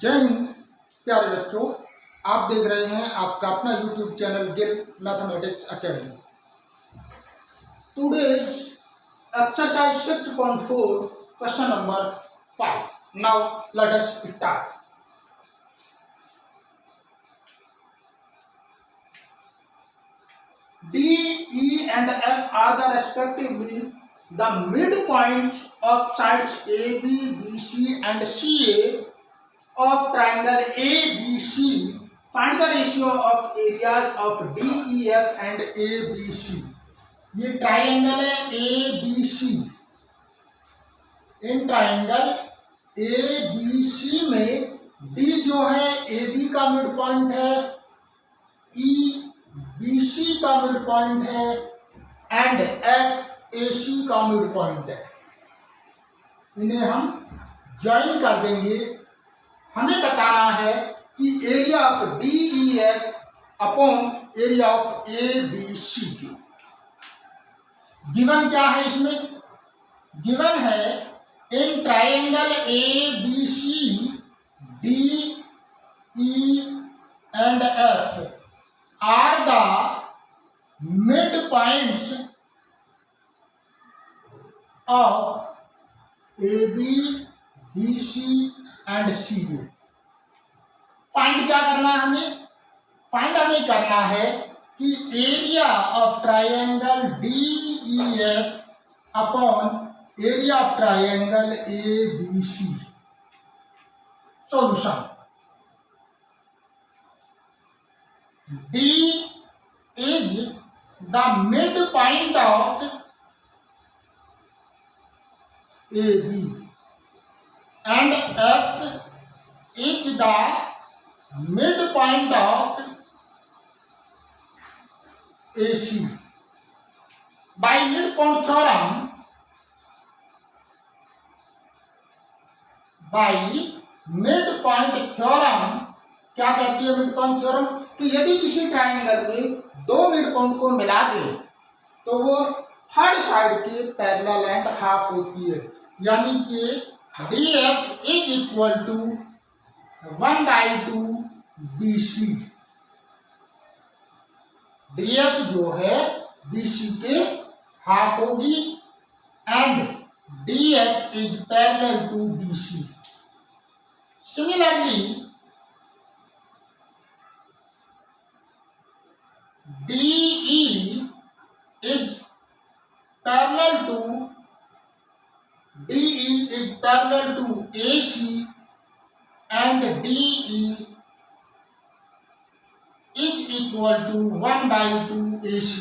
जय हिंद प्यारे बच्चों, आप देख रहे हैं आपका अपना YouTube channel Gill mathematics academy. Today's exercise 6.4 question number 5। Now let us start. D, E and F are the respectively the midpoints of sides AB, BC and CA of triangle ABC. Find the ratio of areas of DEF and ABC. ये triangle है ABC। इन triangle ABC में D जो है AB का mid point है, E BC का mid point है and F AC का मिड पॉइंट है। इन्हें हम ज्वाइन कर देंगे। हमें बताना है कि area of DEF upon area of ABC की। गिवन क्या है इसमें? गिवन है in triangle ABC DE and F are the mid points of AB BC and CA। Find क्या करना है हमें? फाइंड हमें करना है कि area of triangle DEF upon area of triangle ABC। Solution: D is the midpoint of AB and F is the midpoint of AC. By midpoint theorem, क्या कहती है मिड पॉइंट थ्योरम? कि यदि किसी ट्राइंगल में दो मिड पॉइंट को मिला दे तो वो थर्ड साइड के पैरेलल एंड हाफ होती है, यानी कि DF is equal to 1/2 BC। DF जो है BC के हाफ होगी and DF is parallel to BC। Similarly DE is parallel to AC and DE is equal to 1/2 AC.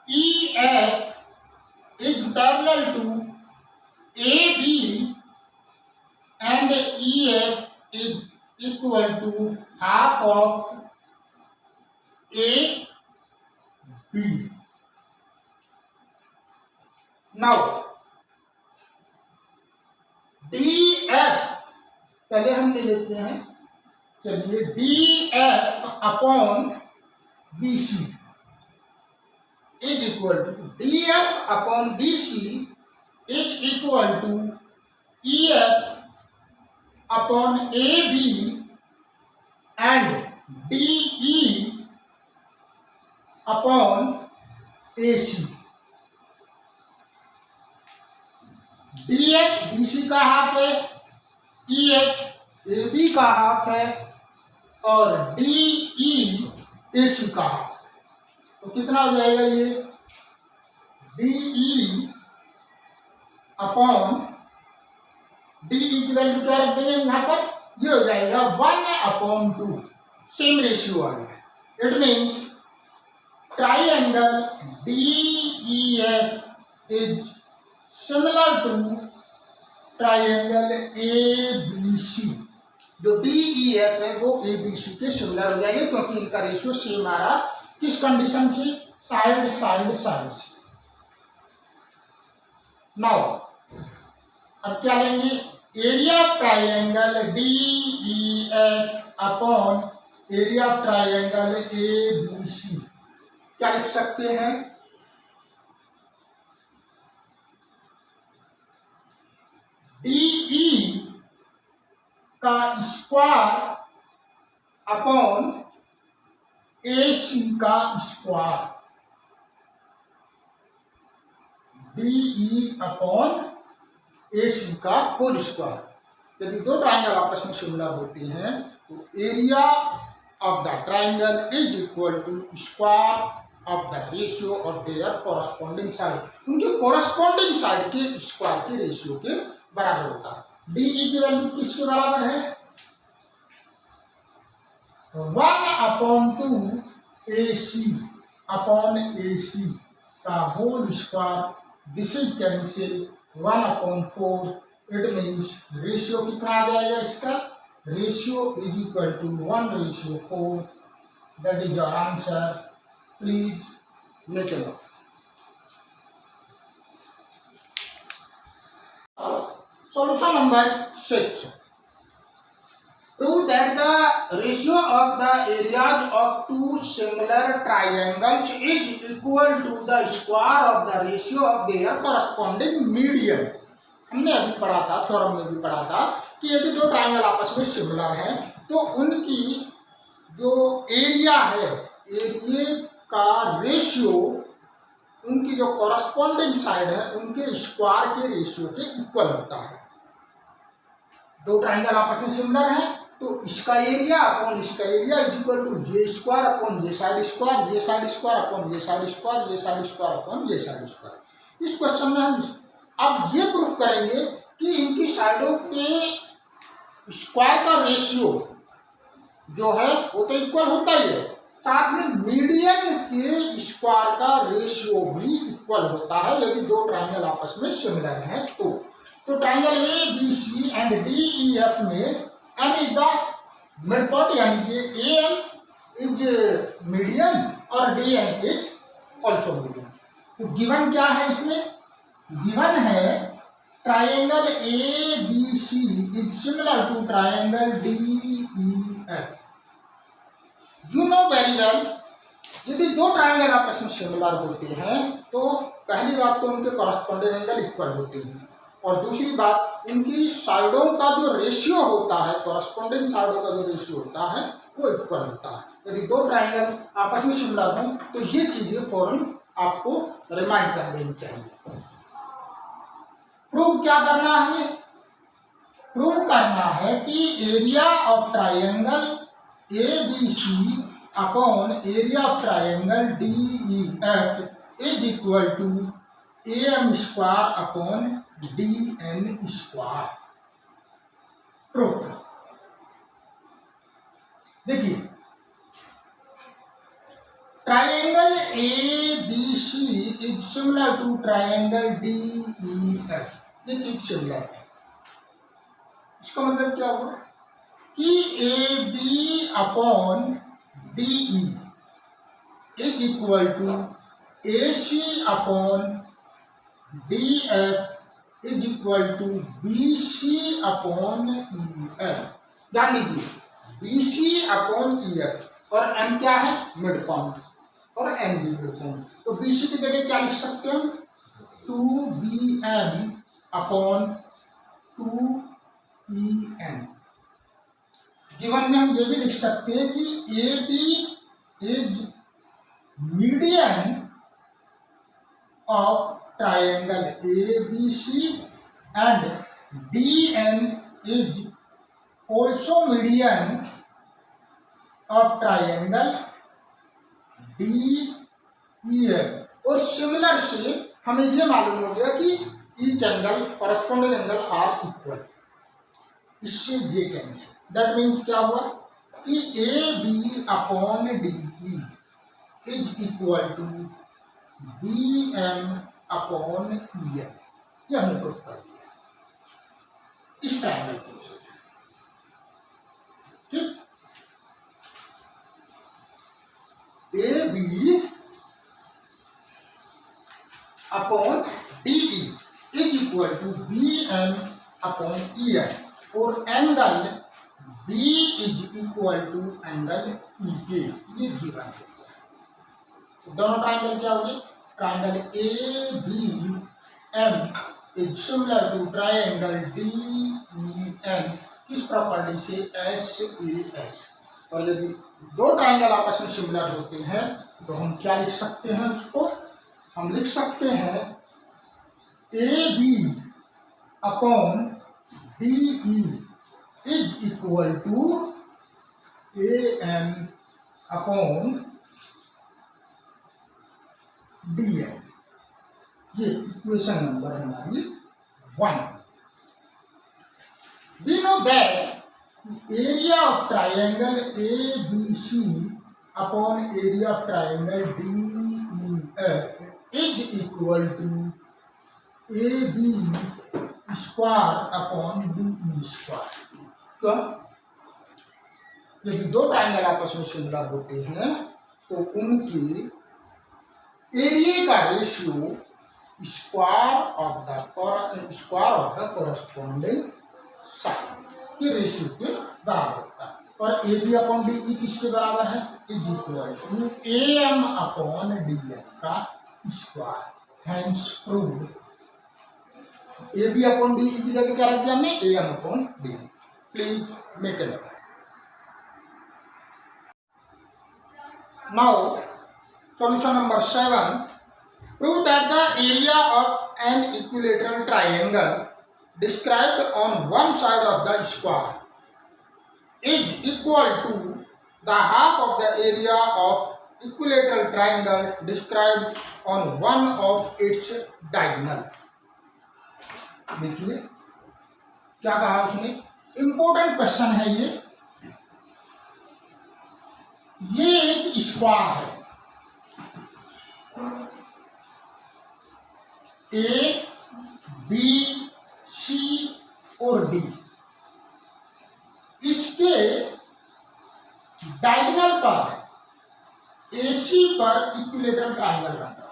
EF is parallel to AB and EF is equal to half of AB. Now DF पहले हम ले लेते हैं। चलिए, DF upon BC is equal to DF upon BC is equal to EF upon AB and DE upon AC। DF BC का half है, EF AB का half है और DE AC का हाफ। तो कितना हो जाएगा ये? DE अपॉन DE की वैल्यू क्या रख देंगे यहाँ पर? ये हो जाएगा 1/2। सेम रेशियो आ गया। It means triangle DEF is similar to triangle ABC। जो DEF है वो ABC के सिमिलर हो जाएगी, क्योंकि इनका रेशियो सेम आ रहा। किस कंडीशन से? साइड साइड साइड से। नाउ अब क्या लेंगे? Area of triangle DEF upon area of triangle ABC। क्या लिख सकते हैं? DE का स्क्वायर अपॉन AC का स्क्वायर, DE अपॉन AC का होल स्क्वायर। यदि दो ट्राइंगल आपस में सिमिलर होते हैं तो area of the triangle is equal to square of the ratio of their corresponding side. उनके कॉरस्पॉन्डिंग साइड के स्क्वायर के रेशियो के बराबर होता है। DE की वैल्यू किसके बराबर है? 1/2 AC अपॉन AC का whole square. This is cancel 1/4। It means ratio कितना आ जाएगा इसका? Ratio is equal to 1/4। That is your answer. Please make it note. Solution number 6. Prove that the ratio of the areas of two similar triangles is equal to the square of the ratio of their corresponding median. हमने अभी पढ़ा था, theorem में भी पढ़ा था कि यदि दो ट्राइंगल आपस में सिमिलर हैं तो उनकी जो एरिया है, एरिया का रेशियो उनकी जो कॉरस्पॉन्डिंग साइड है उनके स्क्वायर के रेशियो के इक्वल होता है। दो ट्राइंगल आपस में सिमिलर हैं तो इसका एरिया अपॉन इसका एरिया इज इक्वल टू ये स्क्वायर अपॉन ये साइड स्क्वायर, ये साइड स्क्वायर अपॉन ये साइड स्क्वायर, ये साइड स्क्वायर अपॉन ये साइड स्क्वायर। इस क्वेश्चन में हम अब ये प्रूफ करेंगे कि इनकी साइडों के स्क्वायर का रेशियो जो है वो तो इक्वल होता ही है, साथ में मीडियन के स्क्वायर का रेशियो भी इक्वल होता है यदि दो ट्राइंगल आपस में सिमिलर हैं तो ट्राइंगल ABC एंड DEF में M is the mid point, यानी कि AM इज मीडियन और DN इज ऑल्सो मीडियन। तो गिवन क्या है इसमें? गिवन है triangle ABC is similar to triangle DEF। You know very well, यदि दो ट्राइंगल आपस में सिमिलर होते हैं तो पहली बात तो उनके कॉरस्पॉन्डिंग एंगल इक्वल होते हैं और दूसरी बात उनकी साइडों का जो रेशियो होता है, कॉरस्पॉन्डिंग साइडों का जो रेशियो होता है वो इक्वल होता है। यदि दो ट्राइंगल आपस में सिमिलर हों तो ये चीजें फौरन आपको रिमाइंड कर देनी चाहिए। प्रूव क्या करना है हमें? प्रूव करना है कि area of triangle ABC upon area of triangle DEF is equal to AM square upon DN square. Proof देखिए, triangle ABC is similar to triangle DEF। ये चीज सिमिलर है, इसका मतलब क्या हुआ कि AB upon DE is equal to AC upon DF is equal to BC upon EF। ध्यान दीजिए, BC अपॉन EF और M क्या है? मिड पॉइंट और N भी मिड पॉइंट। तो BC की जगह क्या लिख सकते हैं? 2BM upon 2EN। गिवन में हम ये भी लिख सकते हैं कि AB is median of triangle ABC and DN is also median of triangle DEF। और सिमिलर से हमें ये मालूम हो गया कि each angle corresponding angle are equal. इससे ये कैंसिल, दैट मीन्स क्या हुआ कि AB upon DE is equal to BM upon EN। यह हमने प्रूफ कर दिया इस ट्रायंगल के लिए। ठीक, AB upon DE is equal to BM upon EN और angle B is equal to angle EK। ये गिवन है। दोनों ट्रायंगल क्या होंगे? Triangle ABM is similar to triangle DEN किस प्रॉपर्टी से? S A S. और यदि दो ट्राइंगल आपस में सिमिलर होते हैं तो हम क्या लिख सकते हैं उसको? हम लिख सकते हैं A B upon D E is equal to A M upon D M. ये इक्वेशन नंबर हमारी 1। We know that area of triangle ABC upon area of triangle DEF is equal to AB square upon DE square। तो यदि दो triangle आपस में similar होते हैं तो उनके एरिया का ratio square of the corresponding side के रेशियो के बराबर होता है। और A B upon D E किसके बराबर है? Is equal to A M upon D M का square. Hence proved. A B upon D E की जगह क्या रख दिया हमने? A M upon D M. Please make a note. Now solution number 7. Prove that the area of an equilateral triangle described on one side of the square is equal to the half of the area of equilateral triangle described on one of its diagonal। देखिए क्या कहा उसने, important question है ये एक square है, A B सी और D. इसके डायगोनल पर एसी पर इक्विलेटरल ट्रायंगल बनता है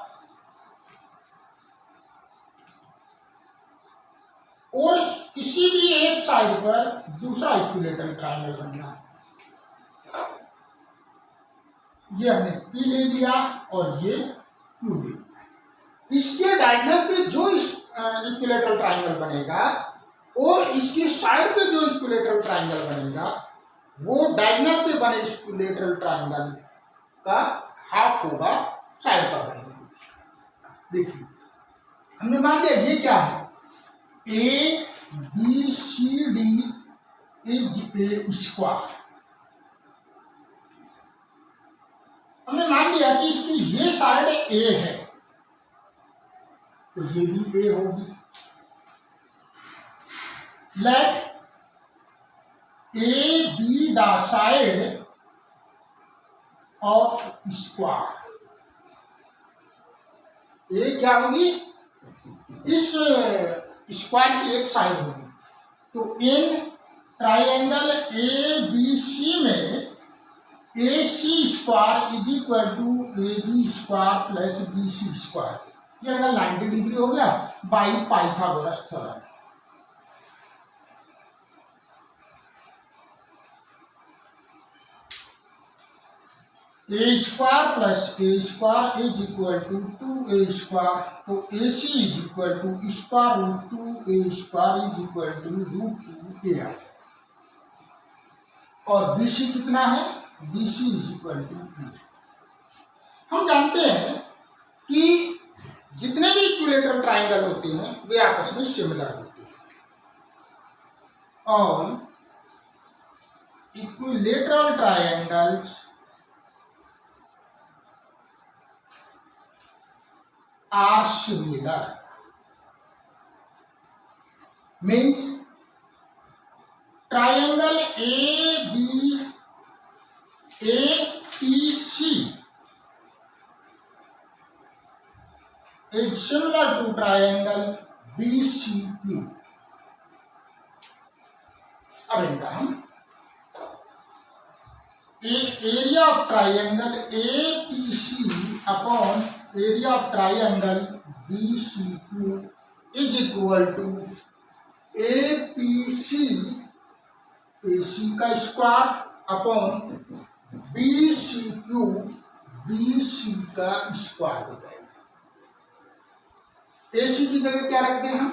और किसी भी एक साइड पर दूसरा इक्विलेटरल ट्रायंगल बनना है। ये हमने पी ले लिया और ये क्यू ले लिया। इसके डायगोनल पे जो इक्विलेटरल ट्रायंगल बनेगा और इसकी साइड पे जो इक्विलेटरल ट्रायंगल बनेगा वो डायगोनल पे बने इक्विलेटरल ट्रायंगल का हाफ होगा साइड पर बनेगा। देखिए हमने मान लिया ये क्या है, A B C D is a square. हमने मान लिया कि इसकी ये साइड ए है तो ये भी ए होगी। Let A B the side of square. A क्या होगी? इस स्क्वायर की एक साइड होगी। तो in triangle A B C में A C square is equal to A B square plus B C square. ये अगर 90 डिग्री हो गया by Pythagoras theorem. A square plus A square is equal to 2a square. तो A C is equal to square root 2a square is equal to root 2a। और B C कितना है? B C is equal to 3। हम जानते हैं कि जितने भी इक्विलेटरल ट्रायंगल होते हैं वे आपस में सिमिलर होते हैं और equilateral triangles are similar. Means triangle A B A T C is similar to triangle BCQ। अब इनका हम area of triangle ATC upon area of triangle BCQ is equal to APC AC का square upon BCQ BC का square हो जाएगा। AC की जगह क्या रखते हैं हम?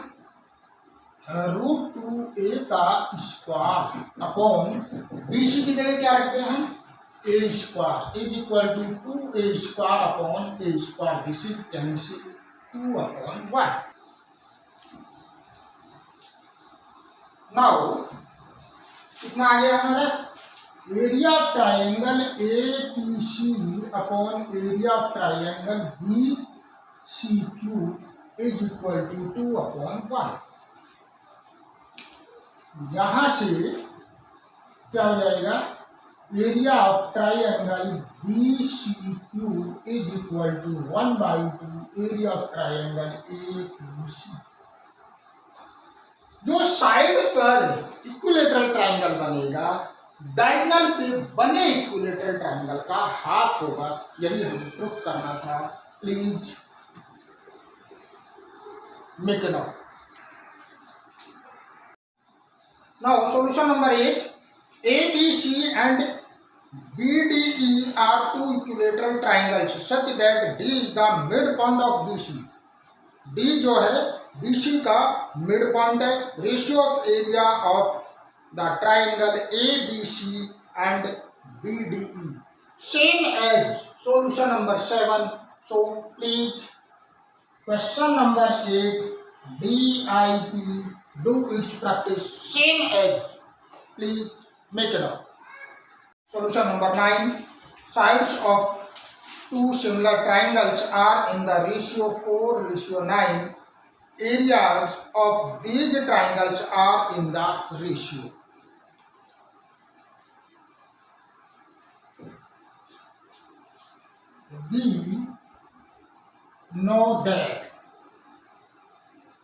√2a का स्क्वायर अपॉन BC की जगह क्या रखते हैं हम a square is equal to 2a square upon a square, this is cancel 2 upon 1। Now कितना आ गया हमारा area of triangle APC upon area of triangle BCQ is equal to 2 upon 1। यहां से क्या हो जाएगा area of triangle BCQ is equal to 1/2 area of triangle APC। जो साइड पर इक्विलेटरल ट्राइंगल बनेगा डायगोनल पे बने इक्विलेटरल ट्राइंगल का हाफ होगा, यही हमें प्रूफ करना था। Please make it note. Now solution number 8, ABC and BDE are two equilateral triangles such that D is the midpoint of BC। D जो है BC का midpoint है। Ratio of area of the triangle ABC and BDE same as solution number 7। So please question number 8 DIP do its practice same as, please make it up। Solution number 9, sides of two similar triangles are in the ratio 4:9, areas of these triangles are in the ratio। We know that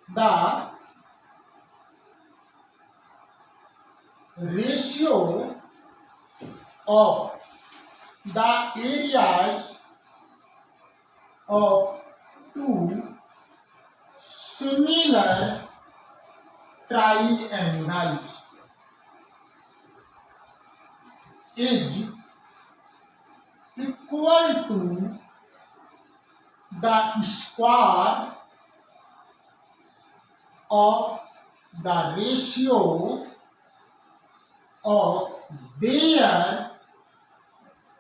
the ratio of the areas of two similar triangles is equal to the square of the ratio of their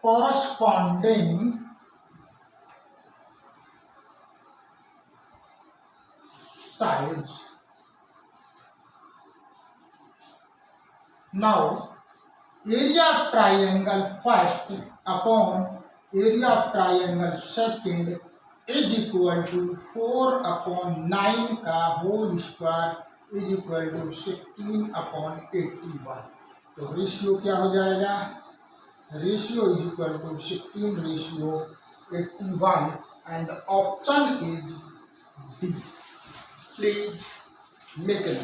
corresponding sides। Now area of triangle first upon area of triangle second is equal to 4/9 का whole square is equal to 16/81। तो ratio क्या हो जाएगा, ratio is equal to 16:81 and option is D. Please make it.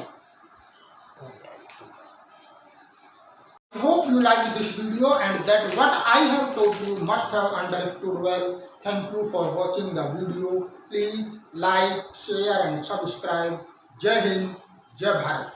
Hope you like this video and that what I have told you must have understood well। Thank you for watching the video। Please like, share and subscribe। जय हिंद, जय भारत।